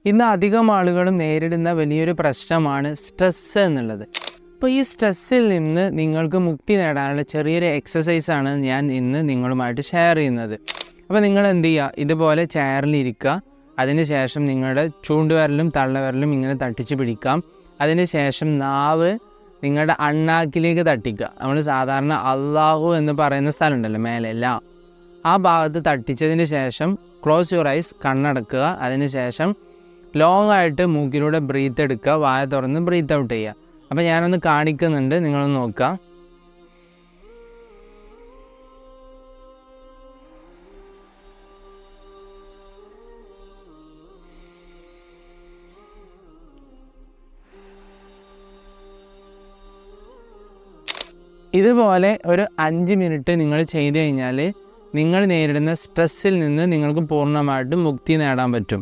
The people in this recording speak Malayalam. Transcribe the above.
ഇന്ന് അധികം ആളുകളും നേരിടുന്ന വലിയൊരു പ്രശ്നമാണ് സ്ട്രെസ്സ് എന്നുള്ളത്. അപ്പോൾ ഈ സ്ട്രെസ്സിൽ നിന്ന് നിങ്ങൾക്ക് മുക്തി നേടാനുള്ള ചെറിയൊരു എക്സസൈസാണ് ഞാൻ ഇന്ന് നിങ്ങളുമായിട്ട് ഷെയർ ചെയ്യുന്നത്. അപ്പോൾ നിങ്ങൾ എന്ത് ചെയ്യുക, ഇതുപോലെ ചെയറിലിരിക്കുക. അതിന് ശേഷം നിങ്ങളുടെ ചൂണ്ടുവിരലും തള്ളവിരലും ഇങ്ങനെ തട്ടിച്ച് പിടിക്കാം. അതിന് ശേഷം നാവ് നിങ്ങളുടെ അണ്ണാക്കിലേക്ക് തട്ടിക്കുക. നമ്മൾ സാധാരണ അള്ളാഹു എന്ന് പറയുന്ന സ്ഥലമുണ്ടല്ലോ മേലെല്ല, ആ ഭാഗത്ത് തട്ടിച്ചതിന് ശേഷം ക്ലോസ് യുവർ ഐസ്, കണ്ണടക്കുക. അതിന് ശേഷം ലോങ് ആയിട്ട് മൂക്കിലൂടെ ബ്രീത്ത് എടുക്കുക, വായ തുറന്ന് ബ്രീത്ത് ഔട്ട് ചെയ്യുക. അപ്പോൾ ഞാനൊന്ന് കാണിക്കുന്നുണ്ട്, നിങ്ങളൊന്ന് നോക്കുക. ഇതുപോലെ ഒരു 5 മിനിറ്റ് നിങ്ങൾ ചെയ്ത് കഴിഞ്ഞാൽ നിങ്ങൾ നേരിടുന്ന സ്ട്രെസ്സിൽ നിന്ന് നിങ്ങൾക്ക് പൂർണ്ണമായിട്ടും മുക്തി നേടാൻ പറ്റും.